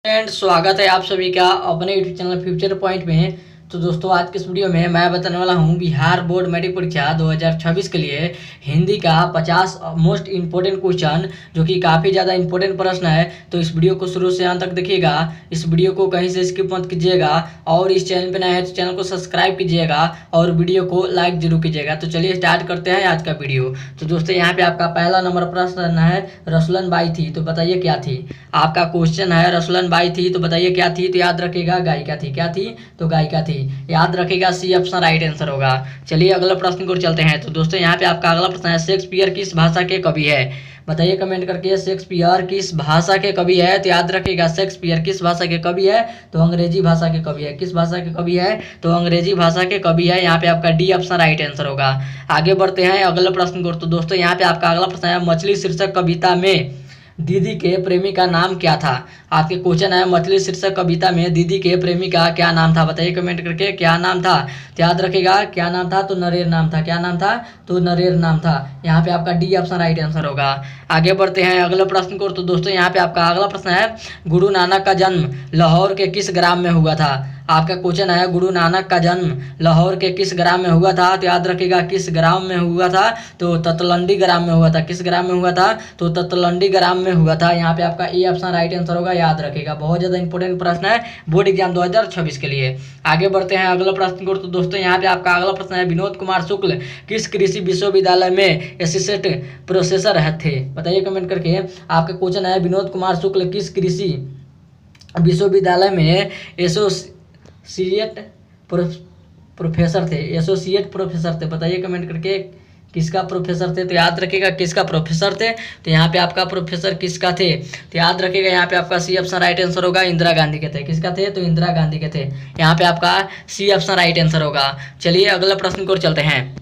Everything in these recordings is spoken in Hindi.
फ्रेंड, स्वागत है आप सभी का अपने यूट्यूब चैनल फ्यूचर पॉइंट में। तो दोस्तों, आज के इस वीडियो में मैं बताने वाला हूं बिहार बोर्ड मैट्रिक परीक्षा 2026 के लिए हिंदी का 50 मोस्ट इंपोर्टेंट क्वेश्चन, जो कि काफ़ी ज़्यादा इंपॉर्टेंट प्रश्न है। तो इस वीडियो को शुरू से अंत तक देखिएगा, इस वीडियो को कहीं से स्किप मत कीजिएगा और इस चैनल पर नए हैं तो चैनल को सब्सक्राइब कीजिएगा और वीडियो को लाइक जरूर कीजिएगा। तो चलिए स्टार्ट करते हैं आज का वीडियो। तो दोस्तों, यहाँ पे आपका पहला नंबर प्रश्न है, रसुलन बाई थी तो बताइए क्या थी। आपका क्वेश्चन है रसुलन बाई थी तो बताइए क्या थी। तो याद रखिएगा गायिका थी। क्या थी? तो गायिका थी। याद रखिएगा सी ऑप्शन राइट आंसर होगा। चलिए अगला प्रश्न को चलते हैं। तो दोस्तों, यहाँ पे आपका अगला प्रश्न है, शेक्सपियर किस भाषा के कवि है। बताइए कमेंट करके, शेक्सपियर किस भाषा के कवि है। तो याद रखिएगा शेक्सपियर किस भाषा के कवि है। तो अंग्रेजी भाषा के कवि है। किस भाषा के कवि है? तो अंग्रेजी भाषा के कवि है। यहाँ पे आपका डी ऑप्शन राइट आंसर होगा। आगे बढ़ते हैं अगले प्रश्न को। तो दोस्तों, यहाँ पे आपका अगला प्रश्न है, मछली शीर्षक कविता में दीदी के प्रेमी का नाम क्या था। आपके क्वेश्चन है, मछली शीर्षक कविता में दीदी के प्रेमी का क्या नाम था। बताइए कमेंट करके क्या नाम था। तो याद रखिएगा क्या नाम था। तो नरेर नाम था। क्या नाम था? तो नरेर नाम था। यहाँ पे आपका डी ऑप्शन राइट आंसर होगा। आगे बढ़ते हैं अगले प्रश्न को। तो दोस्तों, यहाँ पे आपका अगला प्रश्न है, गुरु नानक का जन्म लाहौर के किस ग्राम में हुआ था। आपका क्वेश्चन है, गुरु नानक का जन्म लाहौर के किस ग्राम में हुआ था। तो याद रखिएगा किस ग्राम में हुआ था। तो ततलंडी ग्राम में हुआ था। किस ग्राम में हुआ था? तो ततलंडी ग्राम में हुआ था। यहाँ पे आपका ए ऑप्शन राइट आंसर होगा। याद रखिएगा, बहुत ज़्यादा इंपॉर्टेंट प्रश्न है बोर्ड एग्जाम 2026 के लिए। आगे बढ़ते हैं अगला प्रश्न को। तो दोस्तों, यहाँ पे आपका अगला प्रश्न है, विनोद कुमार शुक्ल किस कृषि विश्वविद्यालय में असिस्टेंट प्रोफेसर थे। बताइए कमेंट करके। आपका क्वेश्चन है, विनोद कुमार शुक्ल किस कृषि विश्वविद्यालय में एसोसिएट प्रोफेसर थे। एसोसिएट प्रोफेसर थे। बताइए कमेंट करके किसका प्रोफेसर थे। तो याद रखिएगा किसका प्रोफेसर थे। तो यहाँ पे आपका प्रोफेसर किसका थे। तो याद रखिएगा यहाँ पे आपका सी ऑप्शन राइट आंसर होगा। इंदिरा गांधी के थे। किसका थे? तो इंदिरा गांधी के थे। यहाँ पे आपका सी ऑप्शन राइट आंसर होगा। चलिए अगला प्रश्न को चलते हैं।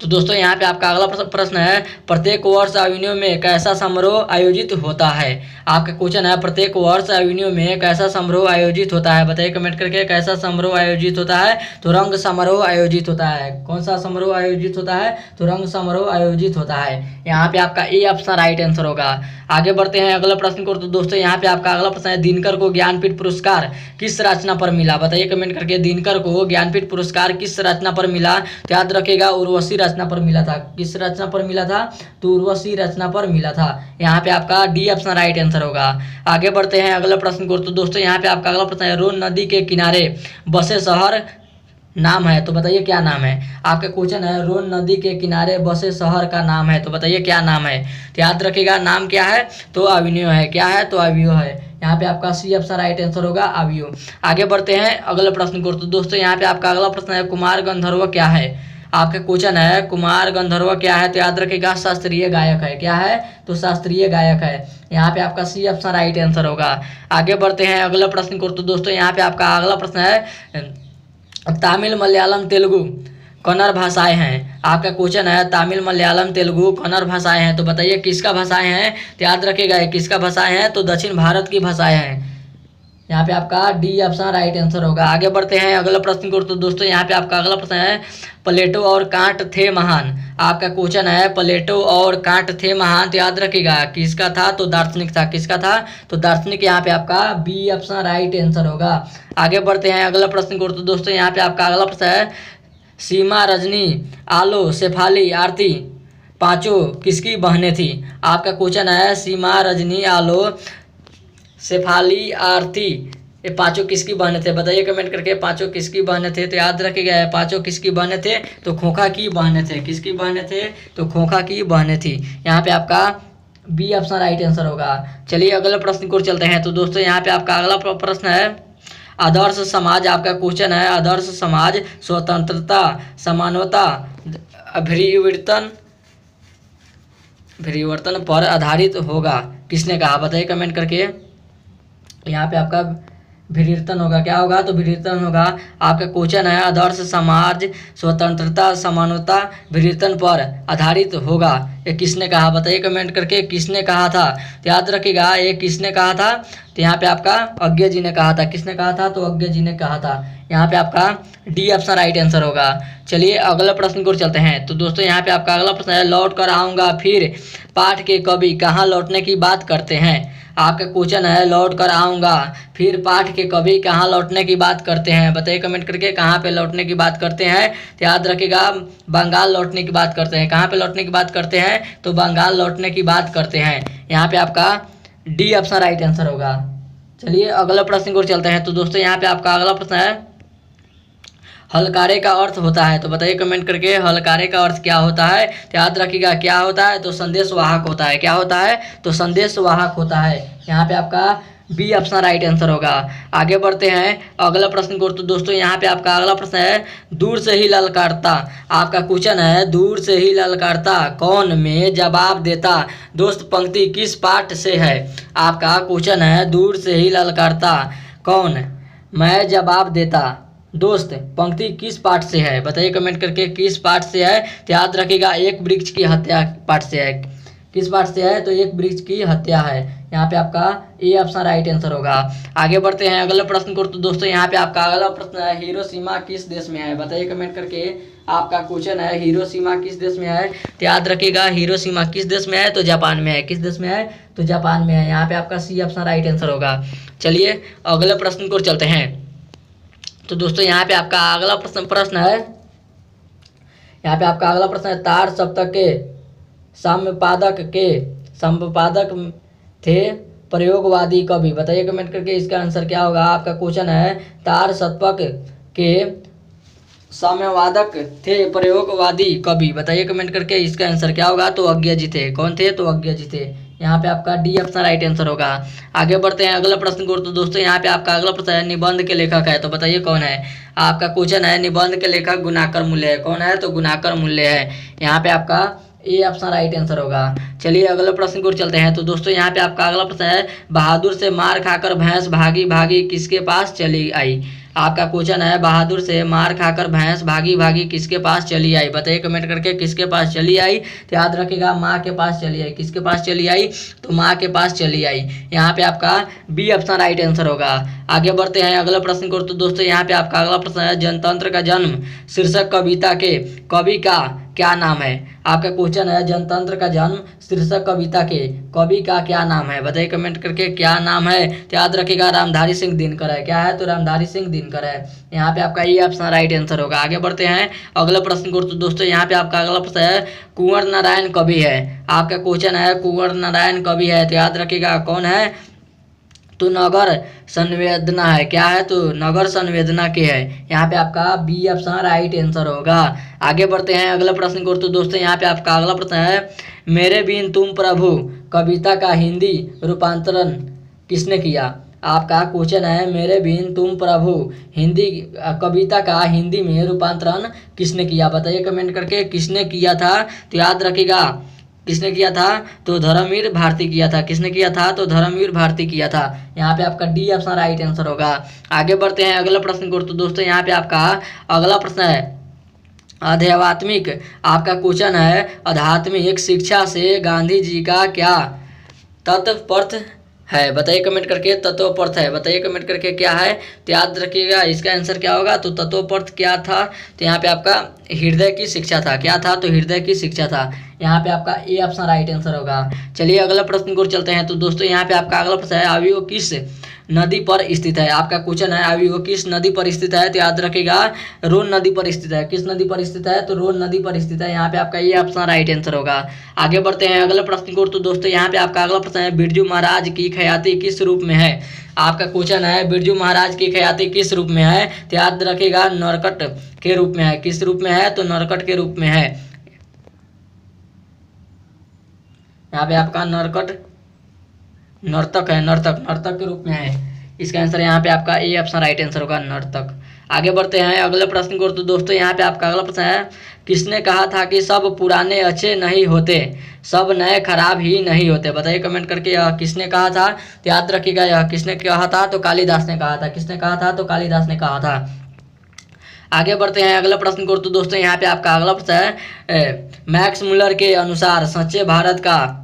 तो दोस्तों, यहाँ पे आपका अगला प्रश्न है, प्रत्येक वर्ष एवेन्यू में कैसा समारोह आयोजित होता है। आपका क्वेश्चन है, प्रत्येक वर्ष एवेन्यू में कैसा समारोह आयोजित होता है। बताइए कमेंट करके कैसा समारोह आयोजित होता है। तो रंग समारोह आयोजित होता है। कौन सा समारोह आयोजित होता है? तो रंग समारोह आयोजित होता है। यहाँ पे आपका ए ऑप्शन राइट आंसर होगा। आगे बढ़ते हैं अगला प्रश्न को। तो दोस्तों, यहाँ पे आपका अगला प्रश्न है, दिनकर को ज्ञानपीठ पुरस्कार किस रचना पर मिला। बताइए कमेंट करके, दिनकर को ज्ञानपीठ पुरस्कार किस रचना पर मिला। तो याद रखिएगा उर्वशी रचना पर मिला था। किस रचना पर मिला था? तो उर्वशी रचना पर मिला था। यहाँ पे आपका डी ऑप्शन राइट आंसर होगा। आगे बढ़ते हैं अगला प्रश्न को। तो दोस्तों, यहाँ पे आपका अगला प्रश्न है, रोन नदी के किनारे बसे शहर नाम है। तो बताइए क्या नाम है। आपका क्वेश्चन है, रोन नदी के किनारे बसे शहर का नाम है। तो बताइए क्या नाम है। तो याद रखिएगा नाम क्या है। तो एवेन्यू है। क्या है? तो एवेन्यू है। यहाँ पे आपका सी ऑप्शन राइट आंसर होगा, एवेन्यू। आगे बढ़ते हैं अगले प्रश्न को। तो दोस्तों, यहाँ पे आपका अगला प्रश्न है, कुमार गंधर्व क्या है। आपका क्वेश्चन है, कुमार गंधर्व क्या है। तो याद रखिएगा शास्त्रीय गायक है। क्या है? तो शास्त्रीय गायक है। यहाँ पे आपका सी ऑप्शन राइट आंसर होगा। आगे बढ़ते हैं अगले प्रश्न को। तो दोस्तों, यहाँ पे आपका अगला प्रश्न है, तमिल मलयालम तेलुगु कन्नड़ भाषाएं हैं। आपका क्वेश्चन है, तमिल मलयालम तेलुगु कन्नड़ भाषाएं हैं। तो बताइए किसका भाषाएं हैं। तो याद रखिएगा किसका भाषाएं हैं। तो दक्षिण भारत की भाषाएं हैं। यहाँ पे आपका डी ऑप्शन राइट आंसर होगा। आगे बढ़ते हैं अगला प्रश्न को। तो दोस्तों, यहाँ पे आपका अगला प्रश्न है, प्लेटो और कांट थे महान। आपका क्वेश्चन है, प्लेटो और कांट थे महान। तो याद रखिएगा किसका था। तो दार्शनिक था। किसका था? तो दार्शनिक। यहाँ पे आपका बी ऑप्शन राइट आंसर होगा। आगे बढ़ते हैं अगला प्रश्न को। तो दोस्तों, यहाँ पे आपका अगला प्रश्न है, सीमा, रजनी, आलो, शेफाली, आरती पांचों किसकी बहनें थी। आपका क्वेश्चन है, सीमा, रजनी, आलो, शेफाली, आरती, ये पांचों किसकी बहनें थे। बताइए कमेंट करके पांचों किसकी बहनें थे। तो याद रखिएगा पांचों किसकी बहनें थे। तो खोखा की बहनें थे। किसकी बहनें थे? तो खोखा की बहनें थी। यहाँ पे आपका बी ऑप्शन राइट आंसर होगा। चलिए अगले प्रश्न को चलते हैं। तो दोस्तों, यहाँ पे आपका अगला प्रश्न है, आदर्श समाज। आपका क्वेश्चन है, आदर्श समाज स्वतंत्रता, समानता, अभिवर्तन पर आधारित होगा। किसने कहा। बताइए कमेंट करके। यहाँ पे आपका विवर्तन होगा। क्या होगा? तो विवर्तन होगा। आपका क्वेश्चन है, आदर्श समाज स्वतंत्रता, समानता, विवर्तन पर आधारित होगा। ये किसने कहा। बताइए कमेंट करके किसने कहा था। तो याद रखिएगा ये किसने कहा था। तो यहाँ पे आपका अज्ञे जी ने कहा था। किसने कहा था? तो अज्ञे जी ने कहा था। यहाँ पे आपका डी ऑप्शन राइट आंसर होगा। चलिए अगला प्रश्न को चलते हैं। तो दोस्तों, यहाँ पे आपका अगला प्रश्न है, लौट कर आऊँगा फिर पाठ के कवि कहाँ लौटने की बात करते हैं। आपका क्वेश्चन है लौट कर आऊँगा। फिर पाठ के कभी कहाँ लौटने की बात करते हैं, बताइए कमेंट करके कहाँ पे लौटने की बात करते हैं। तो याद रखिएगा बंगाल लौटने की बात करते हैं। कहाँ पे लौटने की बात करते हैं, तो बंगाल लौटने की बात करते हैं। यहाँ पे आपका डी ऑप्शन राइट आंसर होगा। चलिए अगला प्रश्न की ओर चलते हैं। तो दोस्तों यहाँ पे आपका अगला प्रश्न है हलकारे का अर्थ होता है, तो बताइए कमेंट करके हलकारे का अर्थ क्या होता है। तो याद रखिएगा क्या होता है, तो संदेश वाहक होता है। क्या होता है, तो संदेश वाहक होता है। यहाँ पे आपका बी ऑप्शन राइट आंसर होगा। आगे बढ़ते हैं अगला प्रश्न को। तो दोस्तों यहाँ पे आपका अगला प्रश्न है दूर से ही ललकारता। आपका क्वेश्चन है दूर से ही ललकारता कौन में जवाब देता। दोस्त पंक्ति किस पाठ से है। आपका क्वेश्चन है दूर से ही ललकारता कौन मैं जवाब देता। दोस्त पंक्ति किस पाठ से है, बताइए कमेंट करके किस पाठ से है। तो याद रखिएगा एक वृक्ष की हत्या पाठ से है। किस पाठ से है, तो एक वृक्ष की हत्या है। यहाँ पे आपका ए ऑप्शन राइट आंसर होगा। आगे बढ़ते हैं अगले प्रश्न को। तो दोस्तों यहाँ पे आपका अगला प्रश्न है हिरोशिमा किस देश में है, बताइए कमेंट करके। आपका क्वेश्चन है हिरोशिमा किस देश में है। तो याद रखिएगा हिरोशिमा किस देश में है, तो जापान में है। किस देश में है, तो जापान में है। यहाँ पे आपका सी ऑप्शन राइट आंसर होगा। चलिए अगले प्रश्न को चलते हैं। तो दोस्तों यहाँ पे आपका अगला प्रश्न है यहाँ पे आपका अगला प्रश्न है तार सप्तक के संपादक थे प्रयोगवादी कवि, बताइए कमेंट करके इसका आंसर क्या होगा। आपका क्वेश्चन है तार सप्तक के साम्यवादक थे प्रयोगवादी कवि, बताइए कमेंट करके इसका आंसर क्या होगा। तो अज्ञा जी थे। कौन थे, तो अज्ञा जी थे। यहाँ पे आपका डी ऑप्शन राइट आंसर होगा। आगे बढ़ते हैं अगला प्रश्न को। तो दोस्तों यहाँ पे आपका अगला प्रश्न है निबंध के लेखक है, तो बताइए कौन है। आपका क्वेश्चन है निबंध के लेखक गुणाकर मूल्य है। कौन है, तो गुणाकर मूल्य है। यहाँ पे आपका ए ऑप्शन राइट आंसर होगा। चलिए अगले प्रश्न को चलते हैं। तो दोस्तों यहाँ पे आपका अगला प्रश्न है बहादुर से मार खाकर भैंस भागी भागी किसके पास चली आई। आपका क्वेश्चन है बहादुर से मार खाकर भैंस भागी भागी किसके पास चली आई, बताइए कमेंट करके किसके पास चली आई। तो याद रखिएगा माँ के पास चली आई। किसके पास चली आई, तो माँ के पास चली आई। यहाँ पे आपका बी ऑप्शन राइट आंसर होगा। आगे बढ़ते हैं अगला प्रश्न को। तो दोस्तों यहाँ पे आपका अगला प्रश्न है जनतंत्र का जन्म शीर्षक कविता के कवि का क्या नाम है। आपका क्वेश्चन है जनतंत्र का जन्म शीर्षक कविता के कवि का क्या नाम है, बताइए कमेंट करके क्या नाम है। तो याद रखिएगा रामधारी सिंह दिनकर है। क्या है, तो रामधारी सिंह दिनकर है। यहाँ पे आपका ये ऑप्शन राइट आंसर होगा। आगे बढ़ते हैं अगले प्रश्न को। तो दोस्तों यहाँ पे आपका अगला प्रश्न है कुंवर नारायण कवि है। आपका क्वेश्चन है कुंवर नारायण कवि है। तो याद रखिएगा कौन है, तो नगर संवेदना है। क्या है, तो नगर संवेदना के है। यहाँ पे आपका बी ऑप्शन राइट आंसर होगा। आगे बढ़ते हैं अगला प्रश्न को। तो दोस्तों यहाँ पे आपका अगला प्रश्न है मेरे बिन तुम प्रभु कविता का हिंदी रूपांतरण किसने किया। आपका क्वेश्चन है मेरे बिन तुम प्रभु हिंदी कविता का हिंदी में रूपांतरण किसने किया, बताइए कमेंट करके किसने किया था। तो याद रखिएगा किसने किया था, तो धर्मवीर भारती किया था। किसने किया था, तो धर्मवीर भारती किया था। यहाँ पे आपका डी ऑप्शन राइट आंसर होगा। आगे बढ़ते हैं अगला प्रश्न को। तो दोस्तों यहाँ पे आपका अगला प्रश्न है आध्यात्मिक। आपका क्वेश्चन है आध्यात्मिक शिक्षा से गांधी जी का क्या तात्पर्य है, बताइए कमेंट करके तत्वपर्थ है। बताइए कमेंट करके क्या है। तो याद रखिएगा इसका आंसर क्या होगा, तो तत्वपर्थ क्या था, तो यहाँ पे आपका हृदय की शिक्षा था। क्या था, तो हृदय की शिक्षा था। यहाँ पे आपका ए ऑप्शन राइट आंसर होगा। चलिए अगला प्रश्न को चलते हैं। तो दोस्तों यहाँ पे आपका अगला प्रश्न है आयु किस नदी पर स्थित है। आपका क्वेश्चन है आयु किस नदी पर स्थित है। तो याद रखिएगा रोन नदी पर स्थित है। किस नदी पर स्थित है, तो रोन नदी पर स्थित है। यहाँ पे आपका ये ऑप्शन राइट आंसर होगा। आगे बढ़ते हैं अगले प्रश्न को। तो दोस्तों यहाँ पे आपका अगला प्रश्न है बिरजू महाराज की ख्याति किस रूप में है। आपका क्वेश्चन है बिरजू महाराज की ख्याति किस रूप में है। तो याद रखिएगा नरकट के रूप में है। किस रूप में है, तो नरकट के रूप में है। यहाँ पे आपका नर्तक है। नर्तक के रूप में है। इसका आंसर यहाँ पे आपका ए ऑप्शन राइट आंसर होगा नर्तक। आगे बढ़ते हैं अगले प्रश्न को। तो दोस्तों यहाँ पे आपका अगला प्रश्न है किसने कहा था कि सब पुराने अच्छे नहीं होते सब नए खराब ही नहीं होते, बताइए कमेंट करके यह किसने कहा था। तो याद रखिएगा यह किसने कहा था, तो कालिदास ने कहा था। किसने कहा था, तो कालिदास ने कहा था। आगे बढ़ते हैं अगले प्रश्न को। तो दोस्तों यहाँ पे आपका अगला प्रश्न है मैक्स मुलर के अनुसार सच्चे भारत का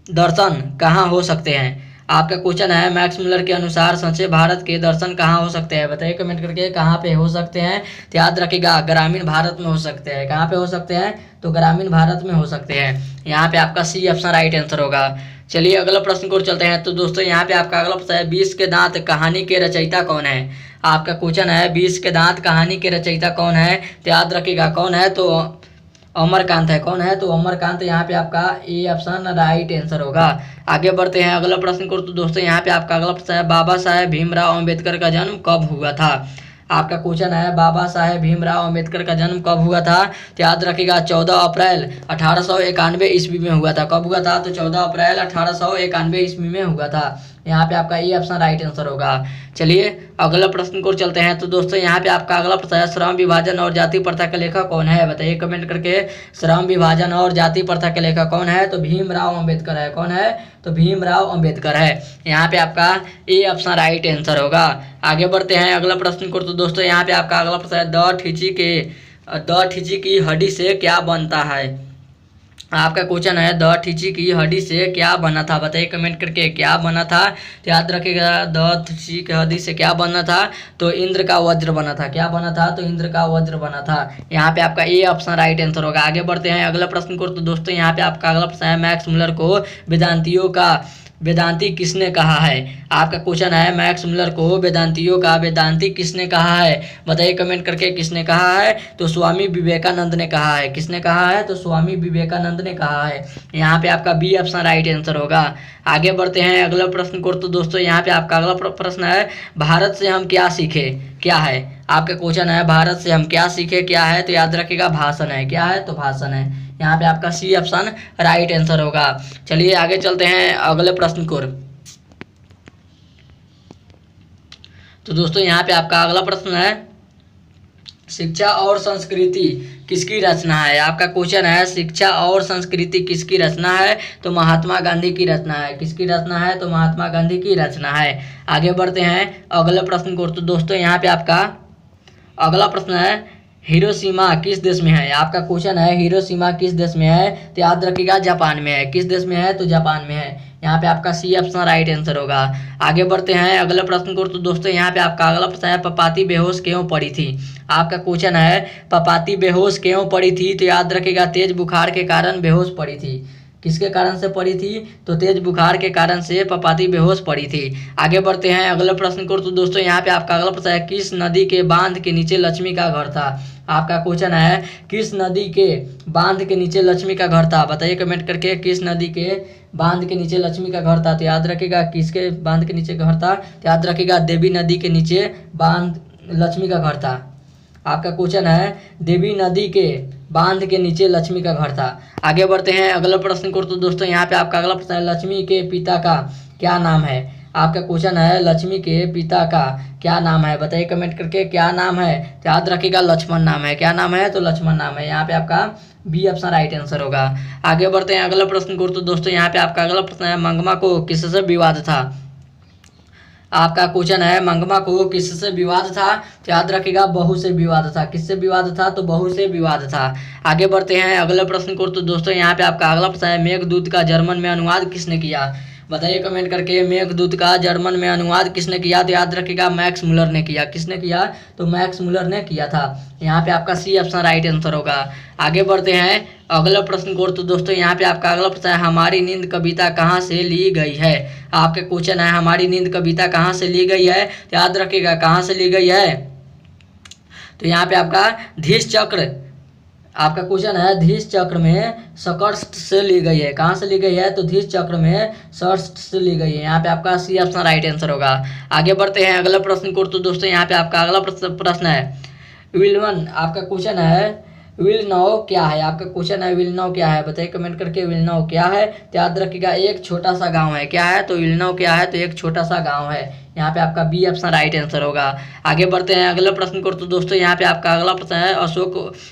दर्शन कहाँ हो सकते हैं। आपका क्वेश्चन है मैक्स मुलर के अनुसार सच्चे भारत के दर्शन कहाँ हो सकते हैं, बताइए कमेंट करके कहाँ पे हो सकते हैं। तो याद रखिएगा ग्रामीण भारत में हो सकते हैं। कहाँ पे हो सकते हैं, तो ग्रामीण भारत में हो सकते हैं। यहाँ पे आपका सी ऑप्शन राइट आंसर होगा। चलिए अगला प्रश्न की ओर चलते हैं। तो दोस्तों यहाँ पे आपका अगला प्रश्न है, 20 के दांत कहानी के रचयिता कौन है। आपका क्वेश्चन है 20 के दांत कहानी के रचयिता कौन है। तो याद रखिएगा कौन है, तो अमरकांत है। कौन है, तो अमरकांत। यहाँ पे आपका ए ऑप्शन राइट आंसर होगा। आगे बढ़ते हैं अगला प्रश्न को। तो दोस्तों यहाँ पे आपका अगला प्रश्न है, बाबा साहेब भीमराव अम्बेडकर का जन्म कब हुआ था। आपका क्वेश्चन है, बाबा साहेब भीमराव अम्बेडकर का जन्म कब हुआ था। तो याद रखिएगा 14 अप्रैल 1891 ईस्वी में हुआ था। कब हुआ था, तो 14 अप्रैल 1891 ईस्वी में हुआ था। यहाँ पे आपका ये ऑप्शन राइट आंसर होगा। चलिए अगला प्रश्न को चलते हैं। तो दोस्तों यहाँ पे आपका अगला प्रश्न है, श्रम विभाजन और जाति प्रथा के लेखक कौन है। बताइए कमेंट करके, श्रम विभाजन और जाति प्रथा के लेखक कौन है। तो भीमराव अम्बेडकर है। कौन है, तो भीमराव अम्बेडकर है। यहाँ पे आपका ए ऑप्शन राइट आंसर होगा। आगे बढ़ते हैं अगला प्रश्न को। तो दोस्तों यहाँ पे आपका अगला प्रश्न है, द ठीची की हड्डी से क्या बनता है। आपका क्वेश्चन है, द ठीची की हड्डी से क्या बना था। बताइए कमेंट करके क्या बना था। तो याद रखिएगा द ठीची की हड्डी से क्या बना था, तो इंद्र का वज्र बना था। क्या बना था, तो इंद्र का वज्र बना था। यहाँ पे आपका ए ऑप्शन राइट आंसर होगा। आगे बढ़ते हैं अगला प्रश्न को। तो दोस्तों यहाँ पे आपका अगला प्रश्न है, मैक्स मुलर को वेदांतियों का वेदांती किसने कहा है। आपका क्वेश्चन है, मैक्स मुलर को वेदांतियों का वेदांती किसने कहा है। बताइए कमेंट करके किसने कहा है, तो स्वामी विवेकानंद ने कहा है। किसने कहा है, तो स्वामी विवेकानंद ने कहा है। यहाँ पे आपका बी ऑप्शन राइट आंसर होगा। आगे बढ़ते हैं अगला प्रश्न को। तो दोस्तों यहाँ पे आपका अगला प्रश्न है, भारत से हम क्या सीखे क्या है। आपका क्वेश्चन है, भारत से हम क्या सीखे क्या है। तो याद रखिएगा भाषण है। क्या है, तो भाषण है। यहाँ पे आपका सी ऑप्शन राइट आंसर होगा। चलिए आगे चलते हैं अगले प्रश्न को। तो दोस्तों यहाँ पे आपका अगला प्रश्न है, शिक्षा और संस्कृति किसकी रचना है। आपका क्वेश्चन है, शिक्षा और संस्कृति किसकी रचना है। तो महात्मा गांधी की रचना है। किसकी रचना है, तो महात्मा गांधी की रचना है। आगे बढ़ते हैं अगले प्रश्न को। तो दोस्तों यहाँ पे आपका अगला प्रश्न है, हिरोशिमा किस देश में है। आपका क्वेश्चन है, हिरोशिमा किस देश में है। तो याद रखिएगा जापान में है। किस देश में है, तो जापान में है। यहाँ पे आपका सी ऑप्शन राइट आंसर होगा। आगे बढ़ते हैं अगले प्रश्न को। तो दोस्तों यहाँ पे आपका अगला प्रश्न है, पपाती बेहोश क्यों पड़ी थी। आपका क्वेश्चन है, पपाती बेहोश क्यों पड़ी थी। तो याद रखिएगा तेज बुखार के कारण बेहोश पड़ी थी। किसके कारण से पड़ी थी, तो तेज बुखार के कारण से पपाती बेहोश पड़ी थी। आगे बढ़ते हैं अगले प्रश्न को। तो दोस्तों यहाँ पे आपका अगला प्रश्न है, किस नदी के बांध के नीचे लक्ष्मी का घर था। आपका क्वेश्चन है, किस नदी के बांध के नीचे लक्ष्मी का घर था। बताइए कमेंट करके, किस नदी के बांध के नीचे लक्ष्मी का घर था। तो याद रखिएगा किसके बांध के नीचे घर था। तो याद रखिएगा देवी नदी के नीचे बांध लक्ष्मी का घर था। आपका क्वेश्चन है, देवी नदी के बांध के नीचे लक्ष्मी का घर था। आगे बढ़ते हैं अगला प्रश्न को। तो दोस्तों यहाँ पे आपका अगला प्रश्न है, लक्ष्मी के पिता का क्या नाम है। आपका क्वेश्चन है, लक्ष्मी के पिता का क्या नाम है। बताइए कमेंट करके क्या नाम है। तो याद रखिएगा लक्ष्मण नाम है। क्या नाम है, तो लक्ष्मण नाम है। यहाँ पे आपका बी ऑप्शन राइट आंसर होगा। आगे बढ़ते हैं अगला प्रश्न को। तो दोस्तों यहाँ पे आपका अगला प्रश्न है, मंगमा को किससे विवाद था। आपका क्वेश्चन है, मंगमा को किससे विवाद था। तो याद रखिएगा बहू से विवाद था। किससे विवाद था, तो बहू से विवाद था। आगे बढ़ते हैं अगले प्रश्न को। तो दोस्तों यहाँ पे आपका अगला प्रश्न है, मेघदूत का जर्मन में अनुवाद किसने किया। बताइए कमेंट करके, मेघदूत का जर्मन में अनुवाद किसने किया। तो याद रखिएगा मैक्स मुलर ने किया। किसने किया, तो मैक्स मुलर ने किया था। यहाँ पे आपका सी ऑप्शन राइट आंसर होगा। आगे बढ़ते हैं अगला प्रश्न को। तो दोस्तों यहाँ पे आपका अगला प्रश्न है, हमारी नींद कविता कहाँ से ली गई है। आपके क्वेश्चन है, हमारी नींद कविता कहाँ से ली गई है। तो याद रखिएगा कहाँ से ली गई है। तो यहाँ पे आपका धीश चक्र, आपका क्वेश्चन है, धीश चक्र में सकर्षट से ली गई है। कहाँ से ली गई है, तो धीश चक्र में सकर्षट से ली गई है। यहाँ पे आपका सी ऑप्शन राइट आंसर होगा। आगे बढ़ते हैं अगला प्रश्न को। तो दोस्तों यहाँ पे आपका अगला प्रश्न है, विलवन। आपका क्वेश्चन है, विल नाउ क्या है। आपका क्वेश्चन है, विल नाउ क्या है। बताइए कमेंट करके विल नाउ क्या है। तो याद रखिएगा एक छोटा सा गांव है। क्या है, तो विल नाउ क्या है, तो एक छोटा सा गांव है। यहाँ पे आपका बी ऑप्शन राइट आंसर होगा। आगे बढ़ते हैं अगले प्रश्न को। तो दोस्तों यहाँ पे आपका अगला प्रश्न है,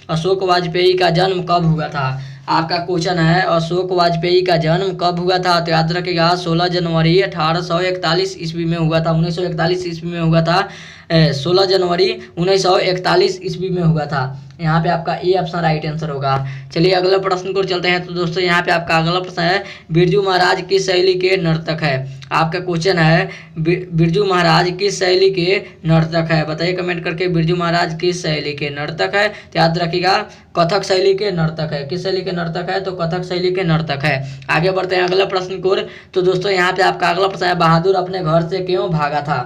अशोक वाजपेयी का जन्म कब हुआ था। आपका क्वेश्चन है, अशोक वाजपेयी का जन्म कब हुआ था। तो याद रखिएगा 16 जनवरी 1841 ईस्वी में हुआ था। 1941 ईस्वी में हुआ था। 16 जनवरी 1941 ईस्वी में हुआ था। यहाँ पे आपका ए ऑप्शन राइट आंसर होगा। चलिए अगले प्रश्न को चलते हैं। तो दोस्तों यहाँ पे आपका अगला प्रश्न है, बिरजू महाराज किस शैली के नर्तक है? आपका क्वेश्चन है बिरजू महाराज किस शैली के नर्तक है? बताइए कमेंट करके, बिरजू महाराज किस शैली के नर्तक है? तो याद रखिएगा कथक शैली के नर्तक है। किस शैली के नर्तक है? तो कथक शैली के नर्तक है। आगे बढ़ते हैं अगला प्रश्न को। तो दोस्तों यहाँ पे आपका अगला प्रश्न है, बहादुर अपने घर से क्यों भागा था?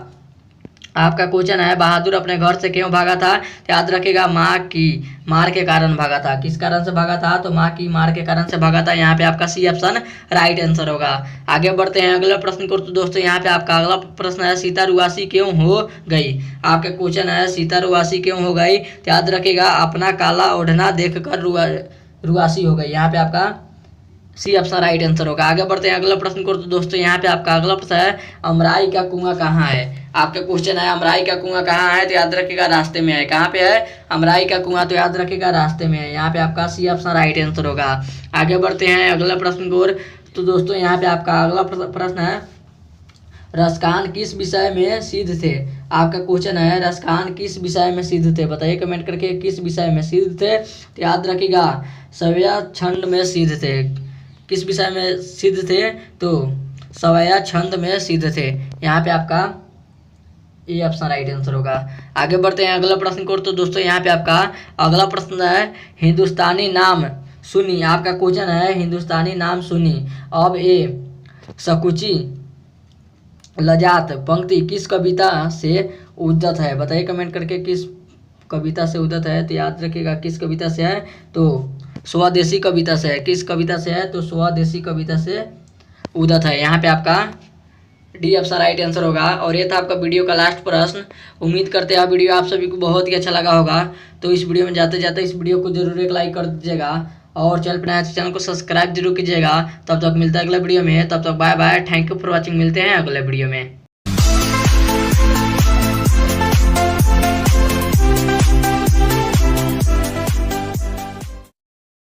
आपका क्वेश्चन है, बहादुर अपने घर से क्यों भागा था? तो याद रखिएगा माँ की मार के कारण भागा था। किस कारण से भागा था? तो माँ की मार के कारण से भागा था। यहाँ पे आपका सी ऑप्शन राइट आंसर होगा। आगे बढ़ते हैं अगले प्रश्न को। तो दोस्तों यहाँ पे आपका अगला प्रश्न है, सीता रुआसी क्यों हो गई? आपका क्वेश्चन है, सीता रुआसी क्यों हो गई? तो याद रखिएगा अपना काला ओढ़ना देखकर रुआसी हो गई। यहाँ पे आपका सी ऑप्शन राइट आंसर होगा। आगे बढ़ते हैं अगला प्रश्न को। तो दोस्तों यहाँ पे आपका अगला प्रश्न है, अमराई का कुआं कहाँ है? आपका क्वेश्चन है, अमराई का कुआं कहाँ है? तो याद रखिएगा रास्ते में है। कहाँ पे है अमराई का कुआं? तो याद रखिएगा रास्ते में है। यहाँ पे आपका सी ऑप्शन राइट आंसर होगा। आगे बढ़ते हैं अगला प्रश्न को। तो दोस्तों यहाँ पे आपका अगला प्रश्न है, रसखान किस विषय में सिद्ध थे? आपका क्वेश्चन है, रसखान किस विषय में सिद्ध थे? बताइए कमेंट करके, किस विषय में सिद्ध थे? तो याद रखिएगा सवया छंद में सिद्ध थे। किस विषय में सिद्ध थे? तो सवया छंद में सिद्ध थे। यहाँ पे आपका ये ऑप्शन राइट आंसर होगा। आगे बढ़ते हैं अगला प्रश्न को। तो दोस्तों यहाँ पे आपका अगला प्रश्न है, हिंदुस्तानी नाम सुनी। आपका क्वेश्चन है, हिंदुस्तानी नाम सुनी अब ए सकुची लजात पंक्ति किस कविता से उद्धत है? बताइए कमेंट करके, किस कविता से उद्धत है? तो याद रखिएगा किस कविता से है? तो स्वदेशी कविता से है। किस कविता से है? तो स्वदेशी कविता से उद्धत है। यहाँ पे आपका डी ऑप्शन राइट आंसर होगा। और ये था आपका वीडियो का लास्ट प्रश्न। उम्मीद करते हैं वीडियो आप सभी को बहुत ही अच्छा लगा होगा। तो इस वीडियो में जाते जाते इस वीडियो को जरूर एक लाइक कर दीजिएगा और चैनल पर नया चैनल को सब्सक्राइब जरूर कीजिएगा। तब तक मिलता है अगले वीडियो में। तब तक bye bye, thank you for watching. मिलते हैं अगले वीडियो में।